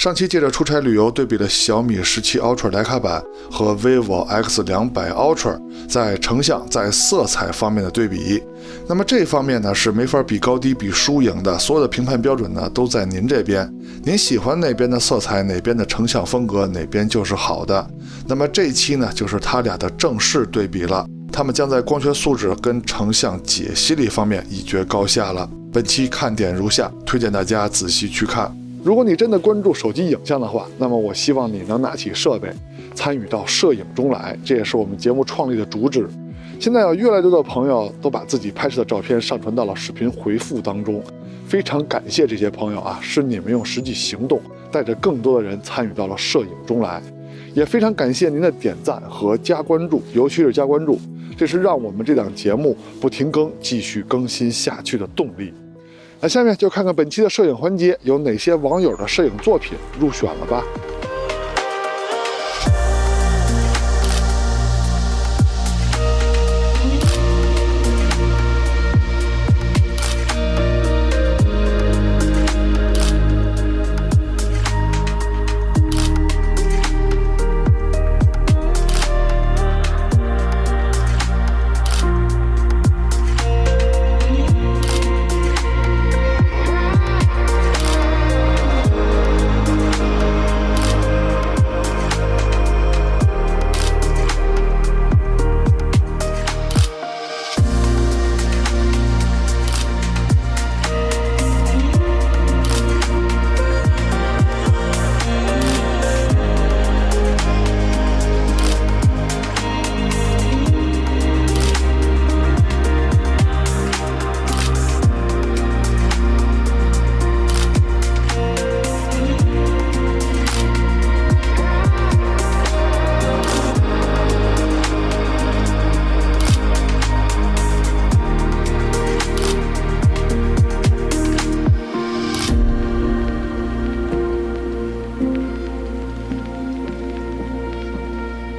上期借着出差旅游对比了小米17 Ultra 徕卡版和 vivo X200 Ultra 在成像、在色彩方面的对比。那么这方面呢是没法比高低、比输赢的，所有的评判标准呢都在您这边，您喜欢哪边的色彩、哪边的成像风格，哪边就是好的。那么这一期呢就是它俩的正式对比了，它们将在光学素质跟成像解析力方面一决高下了。本期看点如下，推荐大家仔细去看。如果你真的关注手机影像的话，那么我希望你能拿起设备，参与到摄影中来，这也是我们节目创立的主旨。现在有越来越多的朋友都把自己拍摄的照片上传到了视频回复当中，非常感谢这些朋友啊，是你们用实际行动带着更多的人参与到了摄影中来，也非常感谢您的点赞和加关注，尤其是加关注，这是让我们这档节目不停更、继续更新下去的动力。那下面就看看本期的摄影环节有哪些网友的摄影作品入选了吧。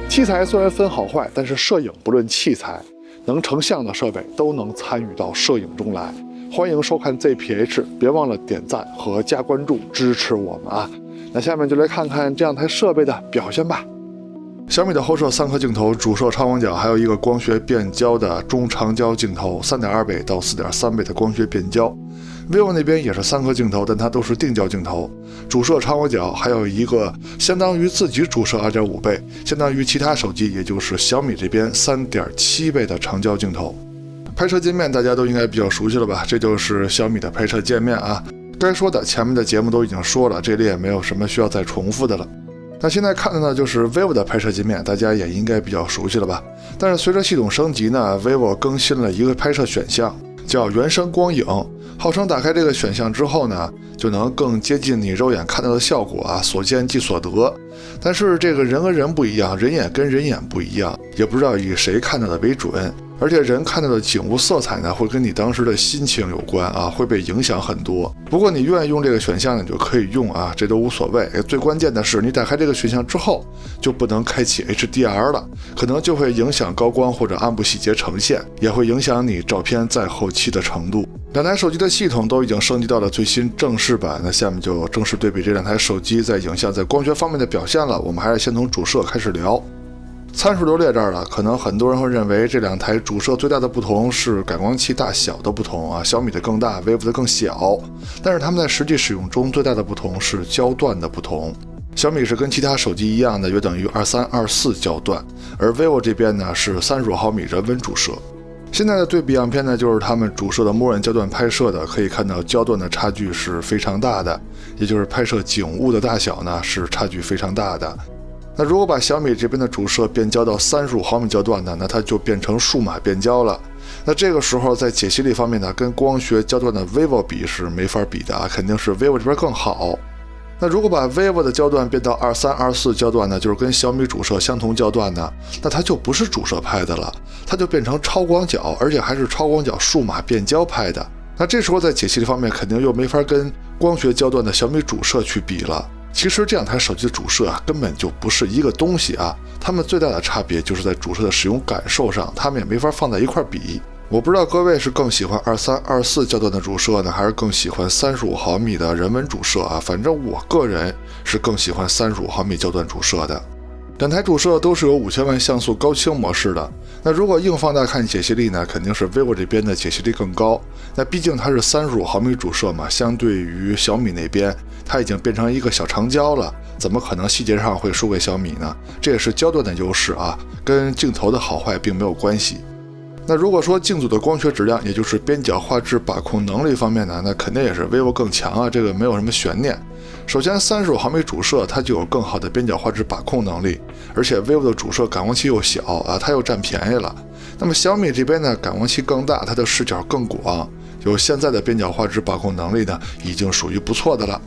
器材虽然分好坏，但是摄影不论器材，能成像的设备都能参与到摄影中来。欢迎收看 ZPH， 别忘了点赞和加关注支持我们啊！那下面就来看看这两台设备的表现吧。小米的后摄3颗镜头，主摄超广角，还有一个光学变焦的中长焦镜头，3.2倍到4.3倍的光学变焦。vivo 那边也是3颗镜头，但它都是定焦镜头，主摄超广角，还有一个相当于自己主摄 2.5 倍，相当于其他手机，也就是小米这边 3.7 倍的长焦镜头。拍摄界面大家都应该比较熟悉了吧？这就是小米的拍摄界面啊。该说的前面的节目都已经说了，这里也没有什么需要再重复的了。那现在看的呢就是 vivo 的拍摄界面，大家也应该比较熟悉了吧？但是随着系统升级呢 ，vivo 更新了一个拍摄选项，叫原生光影，号称打开这个选项之后呢，就能更接近你肉眼看到的效果啊，所见即所得。但是这个人跟人不一样，人眼跟人眼不一样，也不知道以谁看到的为准。而且人看到的景物色彩呢，会跟你当时的心情有关啊，会被影响很多。不过你愿意用这个选项呢，你就可以用啊，这都无所谓。最关键的是，你打开这个选项之后，就不能开启 HDR 了，可能就会影响高光或者暗部细节呈现，也会影响你照片在后期的程度。两台手机的系统都已经升级到了最新正式版，那下面就正式对比这两台手机在影像、在光学方面的表现了。我们还是先从主摄开始聊。参数都列这儿了，可能很多人会认为这两台主摄最大的不同是感光器大小的不同啊，小米的更大 ，vivo 的更小。但是它们在实际使用中最大的不同是焦段的不同。小米是跟其他手机一样的，约等于23、24焦段，而 vivo 这边呢是35毫米人文主摄。现在的对比样片呢，就是他们主摄的默认焦段拍摄的，可以看到焦段的差距是非常大的，也就是拍摄景物的大小呢是差距非常大的。那如果把小米这边的主摄变焦到35毫米焦段呢，那它就变成数码变焦了。那这个时候在解析力方面呢，跟光学焦段的 vivo 比是没法比的啊，肯定是 vivo 这边更好。那如果把 vivo 的焦段变到23、24焦段呢，就是跟小米主摄相同焦段呢，那它就不是主摄拍的了，它就变成超广角，而且还是超广角数码变焦拍的。那这时候在解析力方面肯定又没法跟光学焦段的小米主摄去比了。其实这两台手机的主摄啊，根本就不是一个东西啊，它们最大的差别就是在主摄的使用感受上，它们也没法放在一块比。我不知道各位是更喜欢23、24焦段的主摄呢，还是更喜欢35毫米的人文主摄啊？反正我个人是更喜欢35毫米焦段主摄的。两台主摄都是有5000万像素高清模式的。那如果硬放大看解析力呢，肯定是 vivo 这边的解析力更高。那毕竟它是35毫米主摄嘛，相对于小米那边，它已经变成一个小长焦了，怎么可能细节上会输给小米呢？这也是焦段的优势啊，跟镜头的好坏并没有关系。那如果说镜组的光学质量，也就是边角画质把控能力方面呢，那肯定也是 vivo 更强啊，这个没有什么悬念。首先35毫米主摄它就有更好的边角画质把控能力，而且 vivo 的主摄感光器又小啊，它又占便宜了。那么小米这边呢，感光器更大，它的视角更广，有现在的边角画质把控能力呢，已经属于不错的了。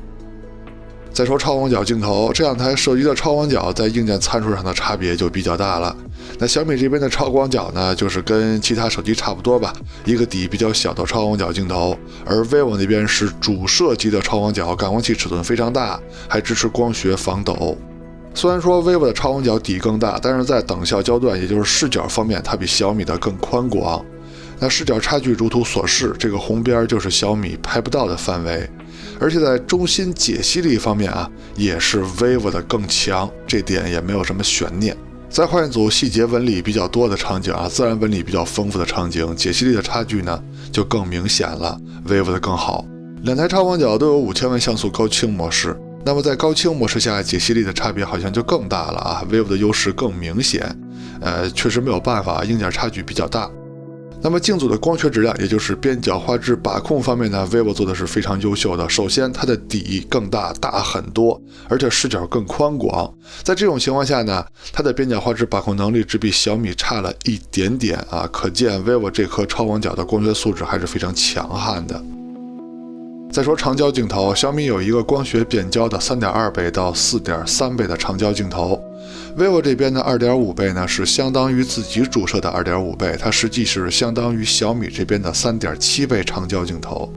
再说超广角镜头，这两台手机的超广角在硬件参数上的差别就比较大了。那小米这边的超广角呢，就是跟其他手机差不多吧，一个底比较小的超广角镜头，而 vivo 那边是主摄级的超广角，感光器尺寸非常大，还支持光学防抖。虽然说 vivo 的超广角底更大，但是在等效焦段，也就是视角方面，它比小米的更宽广。那视角差距如图所示，这个红边就是小米拍不到的范围。而且在中心解析力方面啊，也是 vivo 的更强，这点也没有什么悬念。再换一组细节纹理比较多的场景啊，自然纹理比较丰富的场景，解析力的差距呢就更明显了 ，vivo 的更好。两台超广角都有5000万像素高清模式，那么在高清模式下，解析力的差别好像就更大了啊 ，vivo 的优势更明显。确实没有办法，硬件差距比较大。那么镜组的光学质量，也就是边角画质把控方面呢 ，vivo 做的是非常优秀的。首先，它的底更大很多，而且视角更宽广。在这种情况下呢，它的边角画质把控能力只比小米差了一点点啊，可见 vivo 这颗超广角的光学素质还是非常强悍的。再说长焦镜头，小米有一个光学变焦的3.2倍到4.3倍的长焦镜头。vivo 这边的2.5倍呢，是相当于自己主摄的2.5倍，它实际是相当于小米这边的3.7倍长焦镜头。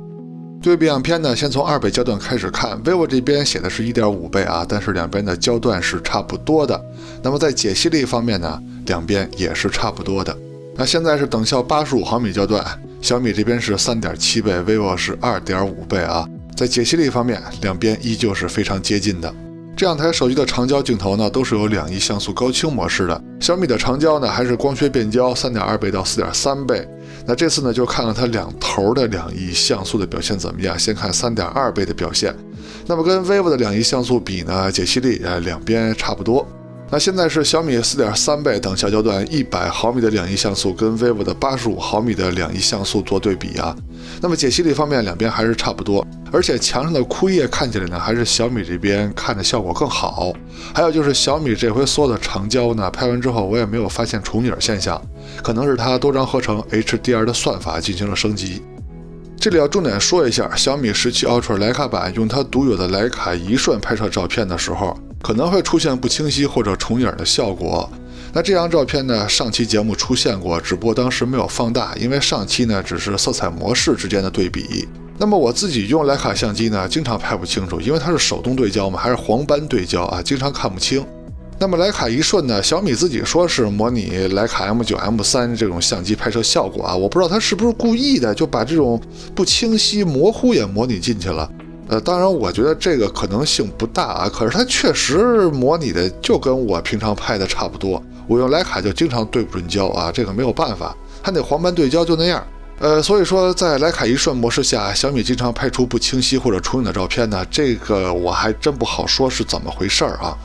对比样片呢，先从2倍焦段开始看 ，vivo 这边写的是1.5倍啊，但是两边的焦段是差不多的。那么在解析力方面呢，两边也是差不多的。那现在是等效85毫米焦段，小米这边是3.7倍 ，vivo 是2.5倍啊。在解析力方面，两边依旧是非常接近的。这两台手机的长焦镜头呢，都是有2亿像素高清模式的。小米的长焦呢，还是光学变焦3.2倍到4.3倍。那这次呢，就看看它两头的2亿像素的表现怎么样。先看3.2倍的表现，那么跟 vivo 的2亿像素比呢，解析力两边差不多。那现在是小米4.3倍等效焦段100毫米的2亿像素跟 vivo 的85毫米的2亿像素做对比啊。那么解析力方面两边还是差不多，而且墙上的枯叶看起来呢，还是小米这边看的效果更好。还有就是小米这回所有的长焦呢，拍完之后我也没有发现重影现象，可能是它多张合成 HDR 的算法进行了升级。这里要重点说一下，小米17 Ultra 徕卡版用它独有的徕卡一瞬拍摄照片的时候，可能会出现不清晰或者重影的效果。那这张照片呢，上期节目出现过，只不过当时没有放大，因为上期呢只是色彩模式之间的对比。那么我自己用徕卡相机呢，经常拍不清楚，因为它是手动对焦嘛，还是黄斑对焦啊，经常看不清。那么徕卡一瞬呢，小米自己说是模拟徕卡 M9、M3 这种相机拍摄效果啊，我不知道它是不是故意的，就把这种不清晰、模糊也模拟进去了。当然我觉得这个可能性不大啊，可是它确实模拟的就跟我平常拍的差不多。我用徕卡就经常对不准焦啊，这个没有办法，它那黄斑对焦就那样。所以说在徕卡一瞬模式下，小米经常拍出不清晰或者重影的照片呢，这个我还真不好说是怎么回事啊。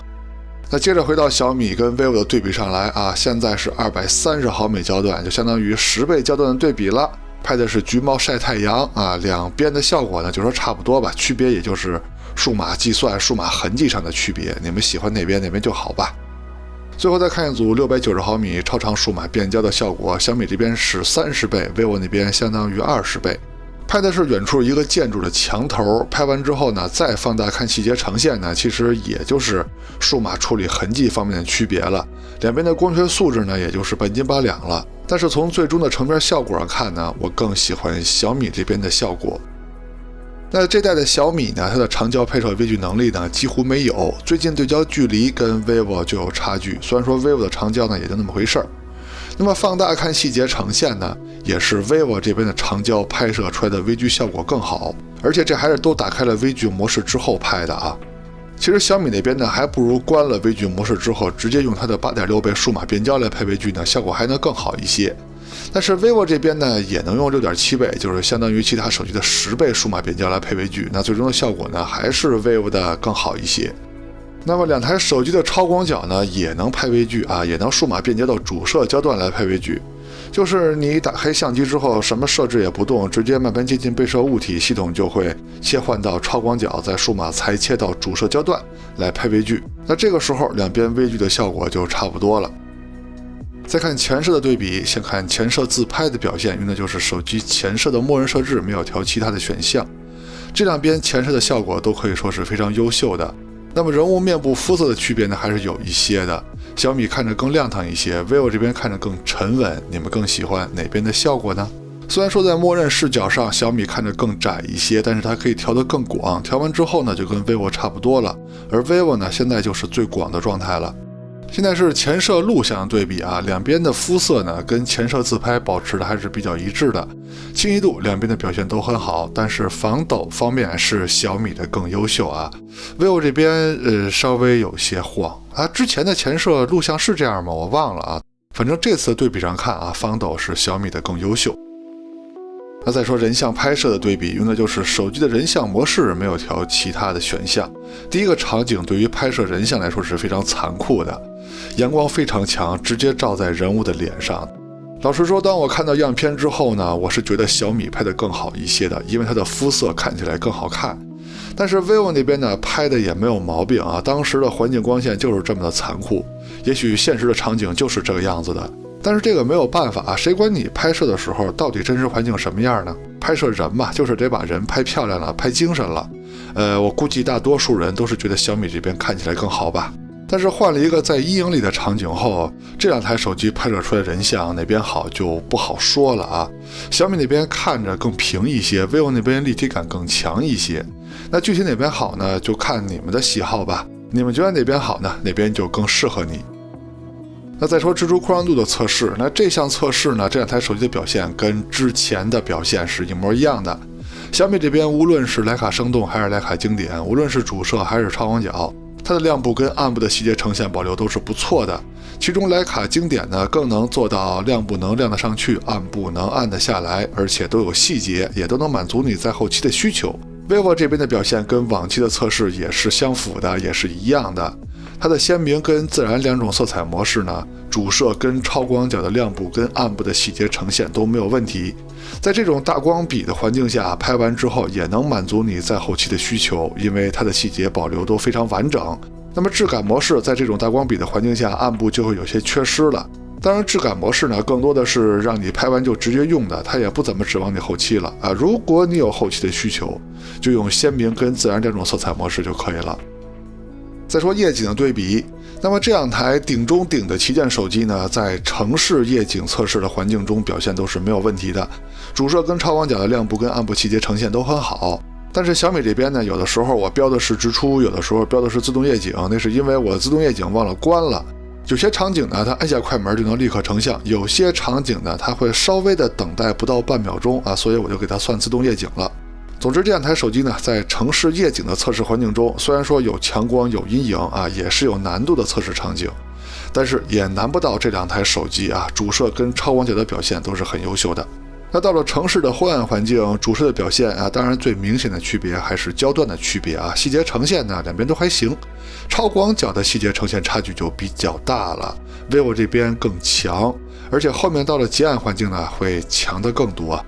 那接着回到小米跟 vivo 的对比上来啊，现在是230毫米焦段，就相当于10倍焦段的对比了。拍的是橘猫晒太阳啊，两边的效果呢就说差不多吧，区别也就是数码计算、数码痕迹上的区别，你们喜欢哪边就好吧。最后再看一组690毫米超长数码变焦的效果，小米这边是30倍 ，vivo 那边相当于20倍。拍的是远处一个建筑的墙头，拍完之后呢，再放大看细节呈现呢，其实也就是数码处理痕迹方面的区别了。两边的光学素质呢，也就是半斤八两了。但是从最终的成片效果上看呢，我更喜欢小米这边的效果。那这代的小米呢，它的长焦拍摄微距能力呢几乎没有，最近对焦距离跟 vivo 就有差距。虽然说 vivo 的长焦呢也就那么回事儿。那么放大看细节呈现呢，也是 vivo 这边的长焦拍摄出来的微距效果更好，而且这还是都打开了微距模式之后拍的啊。其实小米那边呢，还不如关了微距模式之后，直接用它的8.6倍数码变焦来拍微距呢，效果还能更好一些。但是 vivo 这边呢，也能用6.7倍，就是相当于其他手机的10倍数码变焦来拍微距，那最终的效果呢，还是 vivo 的更好一些。那么两台手机的超广角呢，也能拍微距啊，也能数码变焦到主摄焦段来拍微距。就是你打开相机之后，什么设置也不动，直接慢慢接近被摄物体，系统就会切换到超广角，再数码裁切到主摄焦段来拍微距。那这个时候两边微距的效果就差不多了。再看前摄的对比，先看前摄自拍的表现，用的就是手机前摄的默认设置，没有调其他的选项。这两边前摄的效果都可以说是非常优秀的。那么人物面部肤色的区别呢，还是有一些的。小米看着更亮堂一些 ，vivo 这边看着更沉稳。你们更喜欢哪边的效果呢？虽然说在默认视角上，小米看着更窄一些，但是它可以调得更广。调完之后呢，就跟 vivo 差不多了。而 vivo 呢，现在就是最广的状态了。现在是前摄录像对比啊，两边的肤色呢跟前摄自拍保持的还是比较一致的，清晰度两边的表现都很好，但是防抖方面是小米的更优秀啊。vivo 这边稍微有些晃啊，之前的前摄录像是这样吗？我忘了啊，反正这次对比上看啊，防抖是小米的更优秀。那再说人像拍摄的对比，用的就是手机的人像模式，没有调其他的选项。第一个场景对于拍摄人像来说是非常残酷的，阳光非常强，直接照在人物的脸上。老实说，当我看到样片之后呢，我是觉得小米拍的更好一些的，因为它的肤色看起来更好看。但是 vivo 那边呢，拍的也没有毛病啊，当时的环境光线就是这么的残酷，也许现实的场景就是这个样子的。但是这个没有办法啊，谁管你拍摄的时候到底真实环境什么样呢？拍摄人嘛，就是得把人拍漂亮了，拍精神了。我估计大多数人都是觉得小米这边看起来更好吧。但是换了一个在阴影里的场景后，这两台手机拍摄出来的人像哪边好就不好说了啊。小米那边看着更平一些 ，vivo 那边立体感更强一些。那具体哪边好呢？就看你们的喜好吧。你们觉得哪边好呢？哪边就更适合你。那再说蜘蛛扩张度的测试，那这项测试呢，这两台手机的表现跟之前的表现是一模一样的。小米这边无论是徕卡生动还是徕卡经典，无论是主摄还是超广角，它的亮部跟暗部的细节呈现保留都是不错的。其中徕卡经典呢，更能做到亮部能亮得上去，暗部能暗得下来，而且都有细节，也都能满足你在后期的需求。vivo 这边的表现跟往期的测试也是相符的，也是一样的。它的鲜明跟自然两种色彩模式呢，主摄跟超广角的亮部跟暗部的细节呈现都没有问题。在这种大光比的环境下，拍完之后也能满足你在后期的需求，因为它的细节保留都非常完整。那么质感模式在这种大光比的环境下，暗部就会有些缺失了。当然，质感模式呢，更多的是让你拍完就直接用的，它也不怎么指望你后期了啊。如果你有后期的需求，就用鲜明跟自然两种色彩模式就可以了。再说夜景的对比，那么这两台顶中顶的旗舰手机呢，在城市夜景测试的环境中表现都是没有问题的，主摄跟超广角的亮部跟暗部细节呈现都很好。但是小米这边呢，有的时候我标的是直出，有的时候标的是自动夜景，那是因为我自动夜景忘了关了。有些场景呢，它按下快门就能立刻成像，有些场景呢，它会稍微的等待不到半秒钟啊，所以我就给它算自动夜景了。总之，这两台手机呢，在城市夜景的测试环境中，虽然说有强光、有阴影啊，也是有难度的测试场景，但是也难不倒这两台手机啊，主摄跟超广角的表现都是很优秀的。那到了城市的昏暗环境，主摄的表现啊，当然最明显的区别还是焦段的区别啊，细节呈现呢，两边都还行，超广角的细节呈现差距就比较大了 ，vivo 这边更强，而且后面到了极暗环境呢，会强的更多。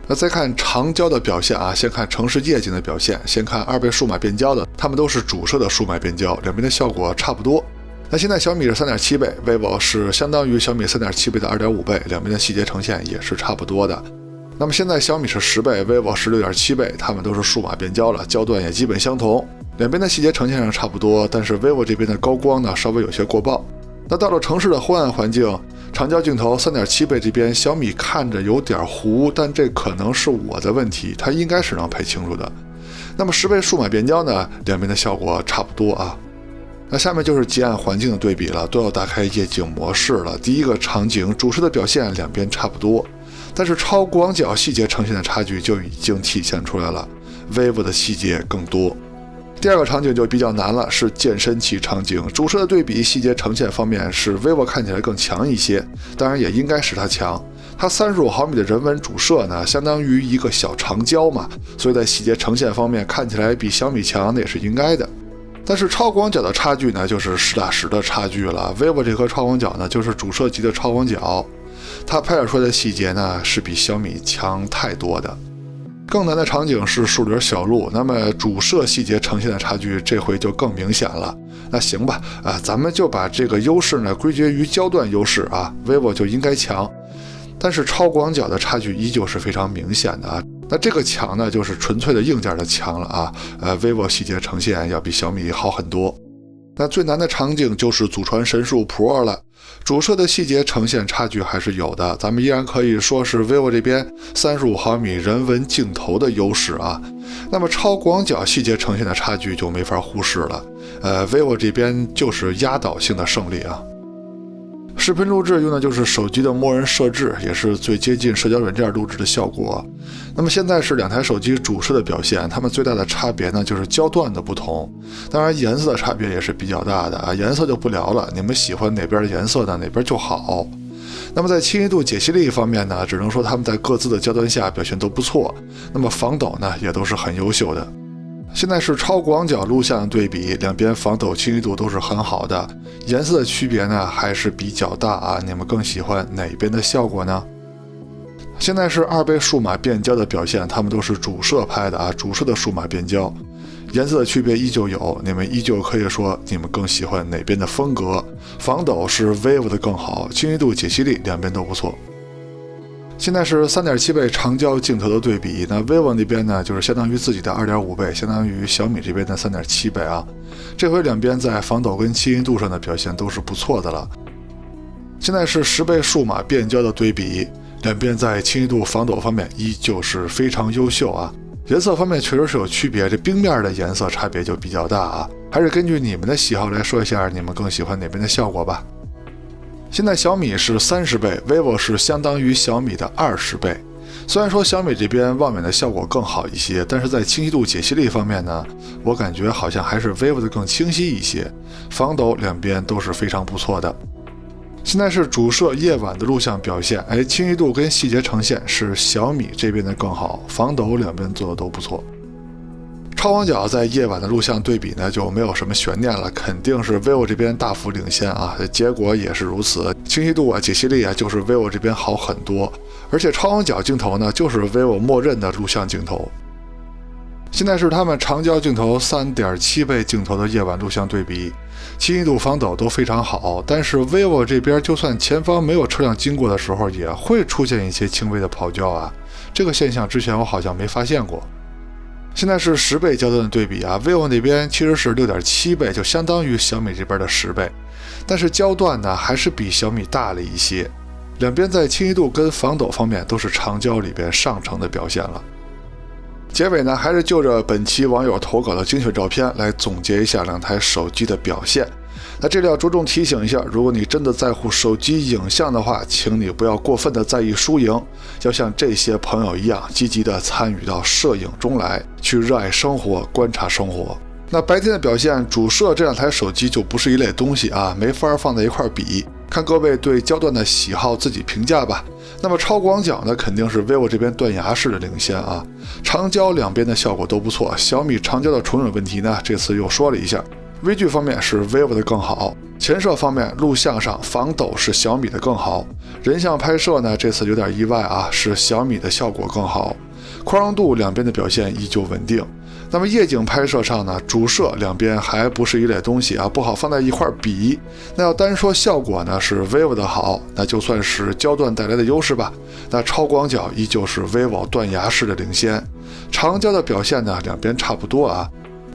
那再看长焦的表现啊，先看城市夜景的表现，先看2倍数码变焦的，它们都是主摄的数码变焦，两边的效果差不多。那现在小米是3.7倍 ，vivo 是相当于小米3.7倍的2.5倍，两边的细节呈现也是差不多的。那么现在小米是10倍 ，vivo 是6.7倍，它们都是数码变焦了，焦段也基本相同，两边的细节呈现上差不多，但是 vivo 这边的高光呢稍微有些过曝。那到了城市的昏暗环境，长焦镜头3.7倍这边小米看着有点糊，但这可能是我的问题，它应该是能拍清楚的。那么10倍数码变焦呢，两边的效果差不多啊。那下面就是极暗环境的对比了，都要打开夜景模式了。第一个场景主视的表现两边差不多，但是超广角细节呈现的差距就已经体现出来了， vivo 的细节更多。第二个场景就比较难了，是健身器场景，主摄的对比细节呈现方面是 vivo 看起来更强一些，当然也应该是它强。它35毫米的人文主摄呢，相当于一个小长焦嘛，所以在细节呈现方面看起来比小米强，那也是应该的。但是超广角的差距呢，就是实打实的差距了。vivo 这颗超广角呢，就是主摄级的超广角，它拍摄出来的细节呢，是比小米强太多的。更难的场景是树林小路，那么主摄细节呈现的差距这回就更明显了。那行吧，咱们就把这个优势呢归结于焦段优势啊 ，vivo 就应该强。但是超广角的差距依旧是非常明显的啊。那这个强呢，就是纯粹的硬件的强了啊。vivo 细节呈现要比小米好很多。那最难的场景就是祖传神树 Pro 了，主摄的细节呈现差距还是有的，咱们依然可以说是 vivo 这边35毫米人文镜头的优势啊。那么超广角细节呈现的差距就没法忽视了，vivo 这边就是压倒性的胜利啊。视频录制用的就是手机的默认设置，也是最接近社交软件录制的效果。那么现在是两台手机主摄的表现，它们最大的差别呢就是焦段的不同，当然颜色的差别也是比较大的啊。颜色就不聊了，你们喜欢哪边的颜色呢，哪边就好。那么在清晰度、解析力方面呢，只能说他们在各自的焦段下表现都不错。那么防抖呢，也都是很优秀的。现在是超广角录像的对比，两边防抖清晰度都是很好的，颜色的区别呢还是比较大啊。你们更喜欢哪边的效果呢？现在是2倍数码变焦的表现，他们都是主摄拍的啊，主摄的数码变焦，颜色的区别依旧有，你们依旧可以说你们更喜欢哪边的风格。防抖是 vivo 的更好，清晰度、解析力两边都不错。现在是3.7倍长焦镜头的对比，那 vivo 那边呢就是相当于自己的2.5倍，相当于小米这边的3.7倍啊。这回两边在防抖跟清晰度上的表现都是不错的了。现在是10倍数码变焦的对比，两边在清晰度、防抖方面依旧是非常优秀啊。颜色方面确实是有区别，这冰面的颜色差别就比较大啊。还是根据你们的喜好来说一下，你们更喜欢哪边的效果吧。现在小米是30倍 ，vivo 是相当于小米的20倍。虽然说小米这边望远的效果更好一些，但是在清晰度、解析力方面呢，我感觉好像还是 vivo 的更清晰一些。防抖两边都是非常不错的。现在是主摄夜晚的录像表现，清晰度跟细节呈现是小米这边的更好，防抖两边做的都不错。超广角在夜晚的录像对比呢，就没有什么悬念了，肯定是 vivo 这边大幅领先啊，结果也是如此，清晰度啊、解析力啊，就是 vivo 这边好很多，而且超广角镜头呢，就是 vivo 默认的录像镜头。现在是他们长焦镜头3.7倍镜头的夜晚录像对比，清晰度、防抖都非常好，但是 vivo 这边就算前方没有车辆经过的时候，也会出现一些轻微的跑焦啊，这个现象之前我好像没发现过。现在是10倍焦段的对比啊 ，vivo 那边其实是6.7倍，就相当于小米这边的10倍，但是焦段呢还是比小米大了一些。两边在清晰度跟防抖方面都是长焦里边上乘的表现了。结尾呢，还是就着本期网友投稿的精选照片来总结一下两台手机的表现。那这里要着重提醒一下，如果你真的在乎手机影像的话，请你不要过分的在意输赢，要像这些朋友一样积极的参与到摄影中来，去热爱生活，观察生活。那白天的表现，主摄这两台手机就不是一类东西啊，没法放在一块比，看各位对焦段的喜好自己评价吧。那么超广角呢，肯定是 vivo 这边断崖式的领先啊，长焦两边的效果都不错。小米长焦的重影问题呢，这次又说了一下。微距方面是 vivo 的更好，前摄方面录像上防抖是小米的更好，人像拍摄呢这次有点意外啊，是小米的效果更好，宽容度两边的表现依旧稳定。那么夜景拍摄上呢，主摄两边还不是一类东西啊，不好放在一块比。那要单说效果呢，是 vivo 的好，那就算是焦段带来的优势吧。那超广角依旧是 vivo 断崖式的领先，长焦的表现呢两边差不多啊。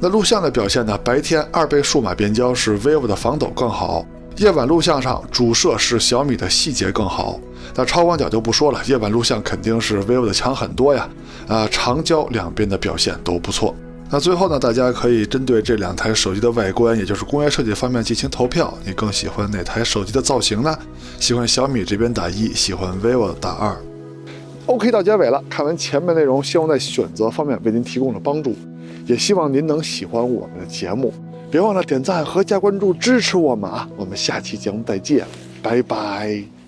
那录像的表现呢，白天2倍数码变焦是 vivo 的防抖更好，夜晚录像上主摄是小米的细节更好。那超广角就不说了，夜晚录像肯定是 vivo 的强很多呀。长焦两边的表现都不错。那最后呢，大家可以针对这2台手机的外观，也就是工业设计方面进行投票。你更喜欢哪台手机的造型呢？喜欢小米这边打1，喜欢 vivo 打2。OK， 到结尾了。看完前面内容，希望在选择方面为您提供了帮助，也希望您能喜欢我们的节目。别忘了点赞和加关注支持我们啊！我们下期节目再见，拜拜。